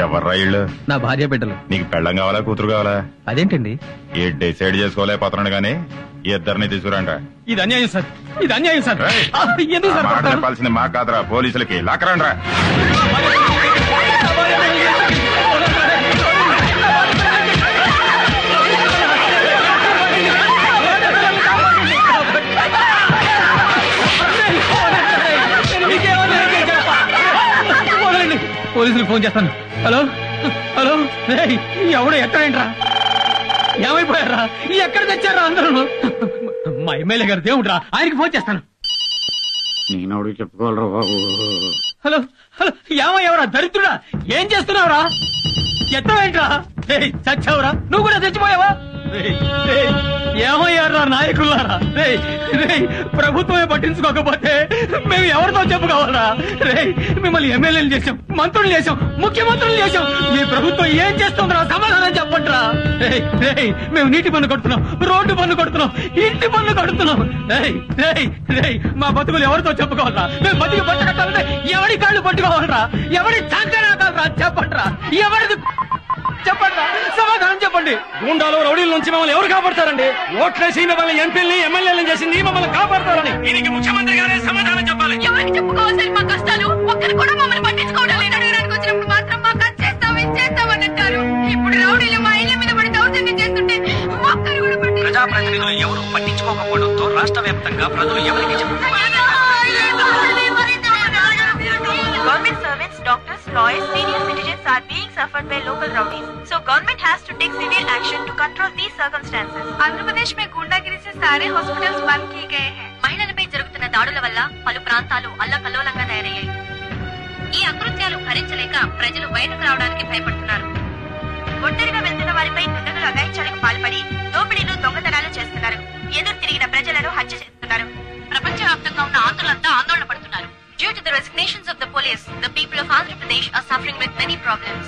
ఎవర్రా ఇళ్ళు? నా భార్య బిడ్డలు. నీకు పెళ్ళం కావాలా కూతురు కావాలా? అదేంటండి ఏ డిసైడ్ చేసుకోలేకపోతున్నాడు గానీ ఇద్దరిని తీసుకురండి. ఇది అన్యాయం సార్, ఇది అన్యాయం సార్. ఎందుకు సార్ మాట చెప్పాల్సింది మా కాదురా, పోలీసులకి. లాక్కరండ్రా. పోలీసులకు ఫోన్ చేస్తాను. హలో హలో, ఎవడో ఎక్కడేంట్రా? ఏమైపోయారా? ఎక్కడ తెచ్చారా అందరూ? మా ఎమ్మెల్యే గారు దేవుడ్రా, ఆయనకి ఫోన్ చేస్తాను. నేను చెప్పుకోవాలరా బాబు. హలో హలో, ఏమయ్యావరా దరిద్రుడా? ఏం చేస్తున్నావురా? ఎత్తవేంట్రా? చచ్చావురా? నువ్వు కూడా చచ్చిపోయావా? ఏమయ్యారా నాయకులారా? ప్రభుత్వమే పట్టించుకోకపోతే మేము ఎవరితో చెప్పుకోవాలరా? మిమ్మల్ని ఎమ్మెల్యేలు చేశాం, మంత్రులు చేశాం, ముఖ్యమంత్రులు చేశాం. మీ ప్రభుత్వం ఏం చేస్తుందిరా? సమాధానం చెప్పండిరా. మేము నీటి పన్ను కడుతున్నాం, రోడ్డు పన్ను కడుతున్నాం, ఇంటి పన్ను కడుతున్నాం. మా బతుకులు ఎవరితో చెప్పుకోవాలరా? మేము బతికి బట్ట కట్టాలంటే ఎవరి కాళ్ళు పట్టుకోవాలరా? ఎవరి చాంచనాకాలరా? చెప్పండిరా. ఎవరిది చెప్పండి, సమాధానం చెప్పండి. గూండాలు రౌడీల నుంచి మమ్మల్ని ఎవరు కాపాడతారండి? ఓట్లేసి మిమ్మల్ని ఎంపీల్ని ఎమ్మెల్యేలను చేసింది మమ్మల్ని కాపాడతారని దీనికి ముఖ్యమంత్రి గారే సమాధానం చెప్పాలి. ఎవరికి చెప్పుకోవాలి మా కష్టాలు? ఒక్కరు కూడా మమ్మల్ని పట్టించుకోవడం లేదు. అడగడానికి వచ్చినప్పుడు మాత్రం మాకు అది చేస్తాం, ఇది చేస్తామని అంటారు. ఇప్పుడు రౌడీలు మా ఇళ్ల మీద పడి దౌర్జన్యం చేస్తుంటే ఒక్కరు కూడా ప్రజాప్రతినిధులు ఎవరు పట్టించుకోకపోవడంతో రాష్ట్ర వ్యాప్తంగా ప్రజలు ఎవరికి చెప్పుకోవాలి? Government servants, doctors, lawyers, senior citizens are being suffered by local rowdies. So government has to take severe action to control these circumstances. Andhra Pradesh में गुंडागिरी से सारे हॉस्पिटल्स बंद किए गए हैं. మహిళలపై జరుగుతున్న దాడుల వల్ల పలు ప్రాంతాలు అల్లకల్లోలంగా తయారయ్యాయి. ఈ అకృత్యాలు భరించలేక ప్రజలు బయటకు రావడానికి భయపడుతున్నారు. ఒంటరిగా వెళ్తున్న వారిపై దుండగులు అఘాయిత్యాలకు పాల్పడి దోపిడీలు, దొంగతనాలు చేస్తున్నారు. ఎదురు తిరిగిన ప్రజలను హత్య చేస్తున్నారు. ప్రపంచవ్యాప్తంగా ఉన్న ఆంధ్రులంతా ఆందోళన పడుతున్నారు. Due to the resignations of the police, the people of Andhra Pradesh are suffering with many problems.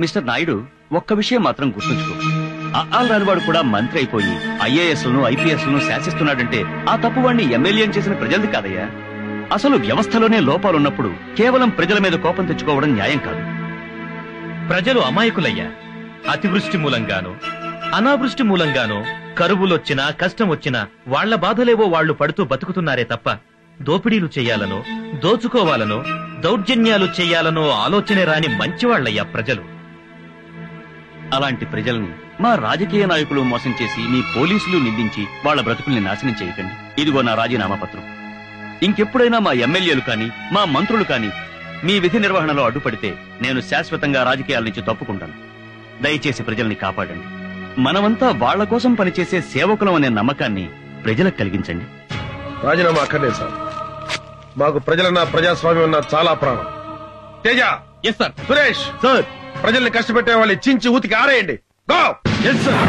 Mister Naidu, ఒక్క విషయం మాత్రం గుర్తుంచుకో. అఆల్ రానివాడు కూడా మంత్రి అయిపోయి ఐఏఎస్లను, ఐపీఎస్లను శాసిస్తున్నాడంటే ఆ తప్పు వాడిని ఎమ్మెల్యే చేసిన ప్రజలది కాదయ్యా. అసలు వ్యవస్థలోనే లోపాలున్నప్పుడు కేవలం ప్రజల మీద కోపం తెచ్చుకోవడం న్యాయం కాదు. ప్రజలు అమాయకులయ్యా. అతివృష్టి మూలంగానో, అనావృష్టి మూలంగానో కరువులొచ్చినా, కష్టం వచ్చినా వాళ్ల బాధలేవో వాళ్లు పడుతూ బతుకుతున్నారే తప్ప దోపిడీలు చెయ్యాలనో, దోచుకోవాలనో, దౌర్జన్యాలు చెయ్యాలనో ఆలోచనే రాని మంచివాళ్లయ్యా ప్రజలు. అలాంటి ప్రజల్ని మా రాజకీయ నాయకులు మోసం చేసి మీ పోలీసులు నిందించి వాళ్ల బ్రతుకుల్ని నాశనం చేయకండి. ఇదిగో నా రాజీనామా పత్రం. ఇంకెప్పుడైనా మా ఎమ్మెల్యేలు కాని, మా మంత్రులు కాని మీ విధి నిర్వహణలో అడ్డుపడితే నేను శాశ్వతంగా రాజకీయాల నుంచి తప్పుకుంటాను. దయచేసి ప్రజల్ని కాపాడండి. మనమంతా వాళ్ల కోసం పనిచేసే సేవకులం అనే నమ్మకాన్ని ప్రజలకు కలిగించండి. రాజీనామా అక్కర్లేదు సార్. మాకు ప్రజలన్నా, ప్రజాస్వామ్యం అన్నా చాలా ప్రాణం. Teja, yes sir. Suresh sir, ప్రజల్ని కష్టపెట్టే వాళ్ళు చించి ఊతికి ఆరేయండి. గో. Yes sir.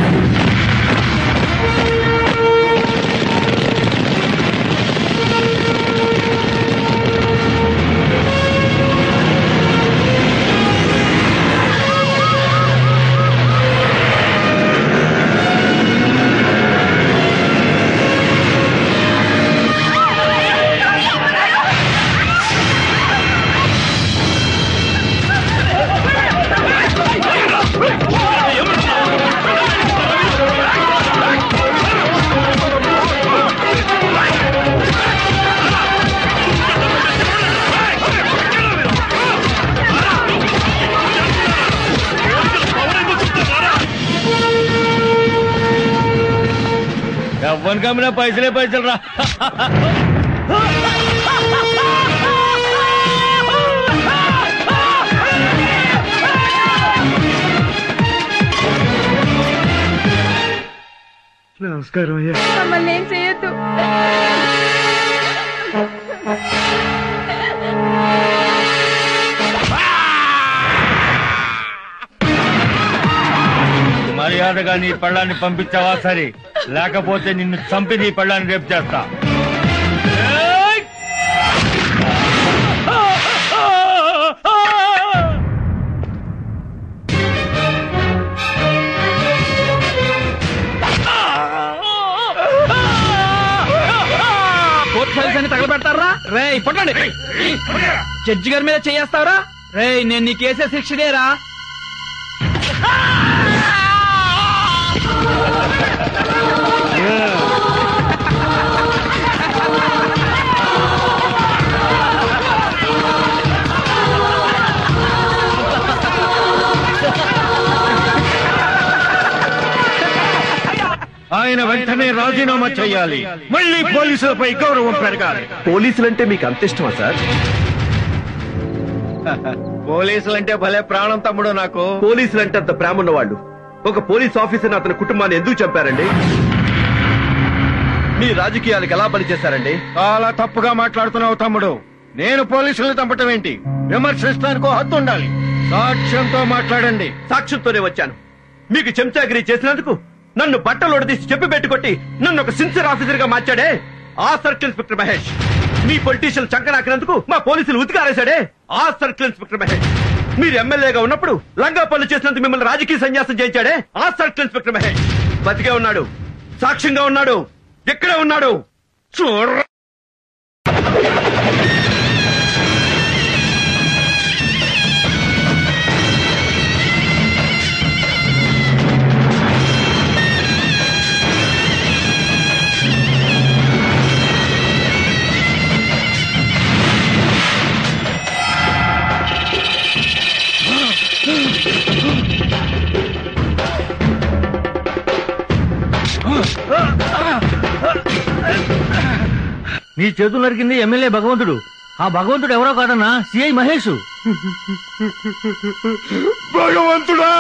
ఎవ్వని కమ్మినా పైసలే పైసలు రా. నమస్కారం అయ్యా. మమ్మల్ని ఏం చేయొద్దు. మర్యాదగా నీ పళ్ళాన్ని పంపించావా సరే, లేకపోతే నిన్ను చంపి నీ పళ్ళాన్ని రేపు చేస్తా. పట్టండి. జడ్జి గారి మీద చేస్తావరా? రేయ్, నేను నీకు వేసే శిక్షనేరా. ఆయన వెంటనే రాజీనామా చేయాలి. మళ్ళీ పోలీసులపై గౌరవం పెరగాలి. పోలీసులంటే మీకు అంత ఇష్టమా సార్? పోలీసులంటే భలే ప్రాణం తమ్ముడు నాకు. పోలీసులంటే అంత ప్రేమ ఉన్నవాళ్ళు ఒక పోలీస్ ఆఫీసర్ అతని కుటుంబాన్ని ఎందుకు చంపారండి? మీ రాజకీయాలకు ఎలా పనిచేశారండి? చాలా తప్పుగా మాట్లాడుతున్నావు తమ్ముడు. నేను పోలీసులను చంపటం ఏంటి? విమర్శిస్తానికి హద్దు ఉండాలి. సాక్ష్యంతో మాట్లాడండి. సాక్ష్యంతోనే వచ్చాను. మీకు చెంచాగిరి చేసినందుకు నన్ను బట్టలు తీసి చెప్పి పెట్టుకొట్టి నన్ను ఒక సిన్సియర్ ఆఫీసర్ గా మార్చాడే ఆ సర్కిల్ ఇన్స్పెక్టర్ మహేష్. మీ పొలిటీషియన్ చంకనాకినందుకు మా పోలీసులు ఉతికారేశాడే ఆ సర్కిల్ ఇన్స్పెక్టర్ మహేష్. మీరు ఎమ్మెల్యేగా ఉన్నప్పుడు లంగా పనులు చేసినందుకు మిమ్మల్ని రాజకీయ సన్యాసం చేయించాడే ఆ సర్కిల్ ఇన్స్పెక్టర్ మహేష్. బతికే ఉన్నాడు, సాక్ష్యంగా ఉన్నాడు, ఎక్కడే ఉన్నాడు చూడ. నీ చేతులు నరికింది ఎమ్మెల్యే భగవంతుడు. ఆ భగవంతుడు ఎవరో కాదన్నా, సిఐ మహేష్. భగవంతుడా!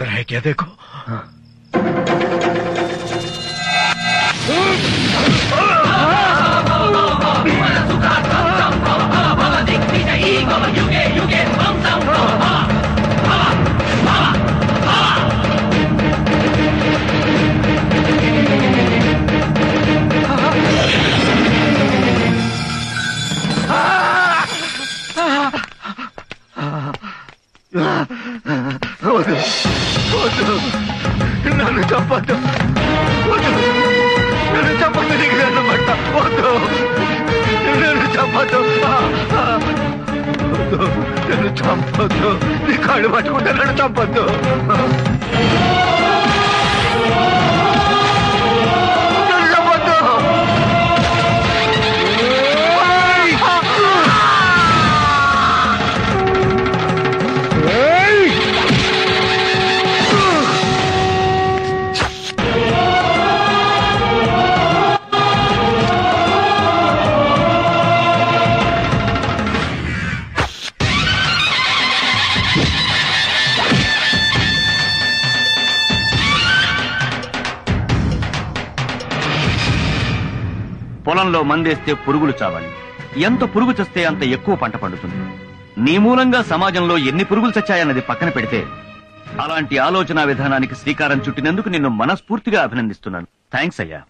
उधर है क्या देखो। నన్ను చంపొద్దు, నన్ను చంపొద్దు, నీకు నన్ను పట్ట వద్దు, నన్ను చంపొద్దు, నన్ను చంపొద్దు, నీ కాళ్ళు పట్టుకుంటే నన్ను చంపొద్దు. పొలంలో మందేస్తే పురుగులు చావాలి, ఎంత పురుగు చస్తే అంత ఎక్కువ పంట పండుతుంది. నీ మూలంగా సమాజంలో ఎన్ని పురుగులు చచ్చాయన్నది పక్కన పెడితే అలాంటి ఆలోచన విధానానికి శ్రీకారం చుట్టినందుకు నిన్ను మనస్ఫూర్తిగా అభినందిస్తున్నాను. థ్యాంక్స్ అయ్యా.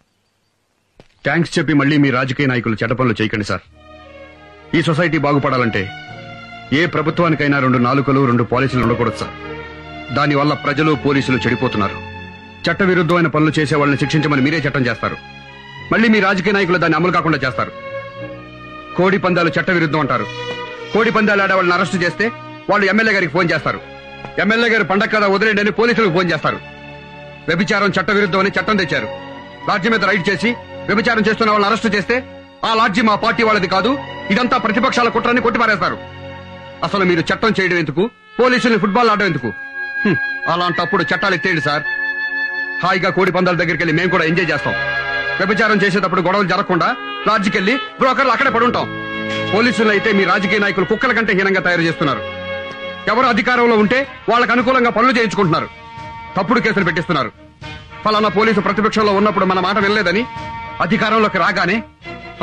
థ్యాంక్స్ చెప్పి మళ్ళీ మీ రాజకీయ నాయకులు చెడ్డ పనులు చేయకండి సార్. ఈ సొసైటీ బాగుపడాలంటే ఏ ప్రభుత్వానికైనా 2 నాలుకలు 2 పాలసీలు ఉండకూడదు సార్. దానివల్ల ప్రజలు పోలీసులు చెడిపోతున్నారు. చట్ట విరుద్ధమైన పనులు చేసే వాళ్ళని శిక్షించమని మీరే చట్టం చేస్తారు, మళ్ళీ మీ రాజకీయ నాయకులు దాన్ని అమలు కాకుండా చేస్తారు. కోడి పందాలు చట్ట విరుద్ధం అంటారు. కోడి పందాలు ఆడే వాళ్ళని అరెస్టు చేస్తే వాళ్ళు ఎమ్మెల్యే గారికి ఫోన్ చేస్తారు. ఎమ్మెల్యే గారు పండగ కదా వదిలేండి అని పోలీసులకు ఫోన్ చేస్తారు. వ్యభిచారం చట్ట విరుద్ధం అని చట్టం తెచ్చారు. లాడ్జి మీద రైడ్ చేసి వ్యభిచారం చేస్తున్న వాళ్ళని అరెస్టు చేస్తే ఆ లాడ్జి మా పార్టీ వాళ్ళది కాదు, ఇదంతా ప్రతిపక్షాల కుట్రని కొట్టిపారేస్తారు. అసలు మీరు చట్టం చేయడం ఎందుకు, పోలీసుల్ని ఫుట్బాల్ ఆడడం ఎందుకు? అలాంటప్పుడు చట్టాలు ఎత్తేయండి సార్. హాయిగా కోడి పందాల దగ్గరికి వెళ్ళి మేము కూడా ఎంజాయ్ చేస్తాం. వ్యభిచారం చేసేటప్పుడు గొడవలు జరగకుండా లాడ్జికెళ్లి బ్రోకర్లు అక్కడే పడుంటాం. పోలీసులు అయితే మీ రాజకీయ నాయకులు కుక్కల కంటే హీనంగా తయారు చేస్తున్నారు. ఎవరు అధికారంలో ఉంటే వాళ్ళకు అనుకూలంగా పనులు చేయించుకుంటున్నారు, తప్పుడు కేసులు పెట్టిస్తున్నారు. ఫలానా పోలీసు ప్రతిపక్షంలో ఉన్నప్పుడు మన మాట వినలేదని అధికారంలోకి రాగానే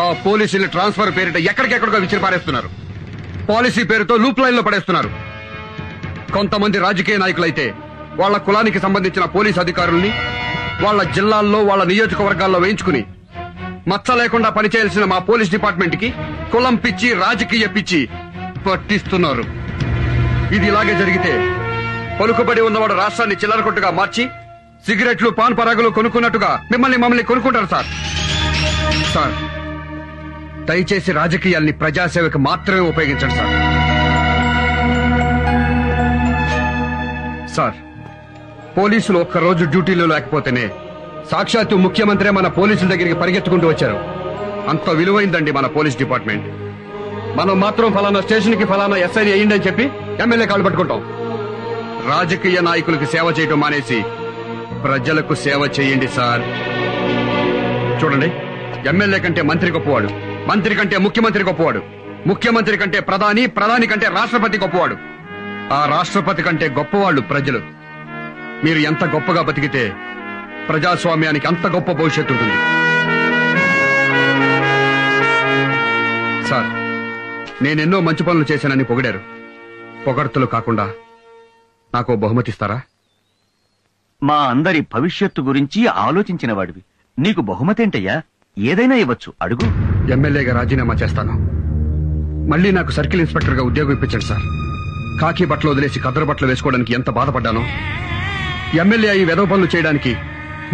ఆ పోలీసులు ట్రాన్స్ఫర్ పేరిట ఎక్కడికెక్కడికో విసిరిపారేస్తున్నారు. పాలసీ పేరుతో లూప్ లైన్ లో పడేస్తున్నారు. కొంతమంది రాజకీయ నాయకులైతే వాళ్ళ కులానికి సంబంధించిన పోలీసు అధికారుల్ని వాళ్ళ జిల్లాల్లో వాళ్ళ నియోజకవర్గాల్లో వేయించుకుని మచ్చ లేకుండా పనిచేయాల్సిన మా పోలీస్ డిపార్ట్మెంట్ కి కులం పిచ్చి రాజకీయ పిచ్చి పట్టిస్తున్నారు. ఇది ఇలాగే జరిగితే పలుకుబడి ఉన్నవాడు రాష్ట్రాన్ని చిల్లర కొట్టుగా మార్చి సిగరెట్లు పాన్ పరాగులు కొనుక్కున్నట్టుగా మమ్మల్ని కొనుక్కుంటారు సార్. సార్ దయచేసి రాజకీయాల్ని ప్రజాసేవకు మాత్రమే ఉపయోగించండి సార్. సార్ పోలీసులు ఒక్కరోజు డ్యూటీలో లేకపోతేనే సాక్షాత్తు ముఖ్యమంత్రి మన పోలీసుల దగ్గరికి పరిగెత్తుకుంటూ వచ్చారు. అంత విలువైందండి మన పోలీస్ డిపార్ట్మెంట్. మనం మాత్రం ఫలానా స్టేషన్ కి ఫలానా ఎస్ఐని అయ్యిందని చెప్పి ఎమ్మెల్యే కాళ్ళు పట్టుకుంటాం. రాజకీయ నాయకులకు సేవ చేయడం మానేసి ప్రజలకు సేవ చేయండి సార్. చూడండి, ఎమ్మెల్యే కంటే మంత్రి గొప్పవాడు, మంత్రి కంటే ముఖ్యమంత్రి గొప్పవాడు, ముఖ్యమంత్రి కంటే ప్రధాని, ప్రధాని కంటే రాష్ట్రపతి గొప్పవాడు, ఆ రాష్ట్రపతి కంటే గొప్పవాళ్ళు ప్రజలు. మీరు ఎంత గొప్పగా బతికితే ప్రజాస్వామ్యానికి అంత గొప్ప భవిష్యత్తు ఉంటుంది. సార్ నేనెన్నో మంచి పనులు చేశానని పొగిడారు. పొగడ్తలు కాకుండా నాకు బహుమతిస్తారా? మా అందరి భవిష్యత్తు గురించి ఆలోచించిన వాడివి, నీకు బహుమతేంటయ్యా? ఏదైనా ఇవ్వచ్చు, అడుగు. ఎమ్మెల్యేగా రాజీనామా చేస్తాను. మళ్ళీ నాకు సర్కిల్ ఇన్స్పెక్టర్ గా ఉద్యోగం ఇప్పించండి సార్. కాకి బట్టలు వదిలేసి కద్దరు బట్టలు వేసుకోవడానికి ఎంత బాధపడ్డానో, ఎమ్మెల్యే అయి వెధవ పనులు చేయడానికి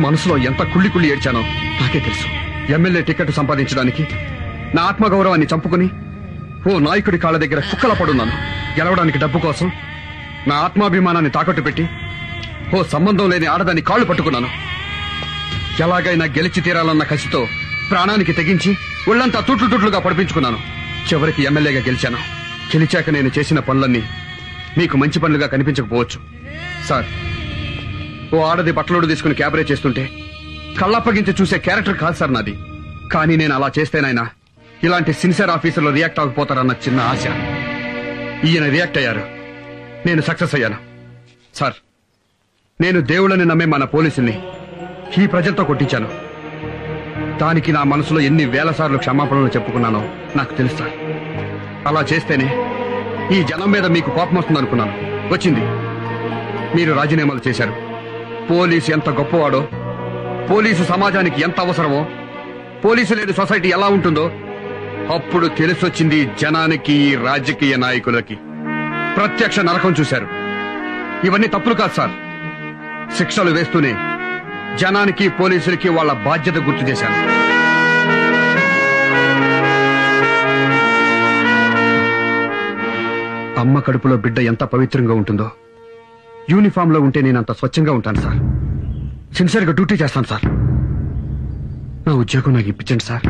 మనసులో ఎంత కుళ్ళి ఏడ్చానో నాకే తెలుసు. ఎమ్మెల్యే టికెట్ సంపాదించడానికి నా ఆత్మగౌరవాన్ని చంపుకుని ఓ నాయకుడి కాళ్ళ దగ్గర కుక్కల పడున్నాను. గెలవడానికి డబ్బు కోసం నా ఆత్మాభిమానాన్ని తాకట్టు పెట్టి ఓ సంబంధం లేని ఆడదాన్ని కాళ్లు పట్టుకున్నాను. ఎలాగైనా గెలిచి తీరాలన్న కసితో ప్రాణానికి తెగించి ఒళ్లంతా తుట్లుగా పడిపించుకున్నాను. చివరికి ఎమ్మెల్యేగా గెలిచాను. గెలిచాక నేను చేసిన పనులన్నీ మీకు మంచి పనులుగా కనిపించకపోవచ్చు సార్. ఓ ఆడది బట్టలోడు తీసుకుని క్యాబరే చేస్తుంటే కళ్ళప్పగించి చూసే క్యారెక్టర్ కాదు సార్ నాది. కానీ నేను అలా చేస్తేనైనా ఇలాంటి సిన్సియర్ ఆఫీసర్లు రియాక్ట్ అవ్వకపోతారన్న చిన్న ఆశ. ఈయన రియాక్ట్ అయ్యారు, నేను సక్సెస్ అయ్యాను. సార్ నేను దేవుళ్ళని నమ్మే మన పోలీసుల్ని ఈ ప్రజలతో కొట్టించాను. దానికి నా మనసులో ఎన్ని వేల సార్లు క్షమాపణలు చెప్పుకున్నానో నాకు తెలుసు సార్. అలా చేస్తేనే ఈ జనం మీద మీకు కోపం వస్తుందనుకున్నాను. వచ్చింది. మీరు రాజీనామాలు చేశారు. పోలీసు ఎంత గొప్పవాడో, పోలీసు సమాజానికి ఎంత అవసరమో, పోలీసు లేని సొసైటీ ఎలా ఉంటుందో అప్పుడు తెలిసొచ్చింది జనానికి, ఈ రాజకీయ నాయకులకి. ప్రత్యక్ష నరకం చూశారు. ఇవన్నీ తప్పులు కాదు సార్. శిక్షలు వేస్తూనే జనానికి, పోలీసులకి వాళ్ళ బాధ్యత గుర్తు చేశాను. అమ్మ కడుపులో బిడ్డ ఎంత పవిత్రంగా ఉంటుందో యూనిఫామ్ లో ఉంటే నేనంత స్వచ్ఛంగా ఉంటాను సార్. సిన్సియర్గా డ్యూటీ చేస్తాను సార్. నా ఉద్యోగం నాకు ఇప్పించండి సార్.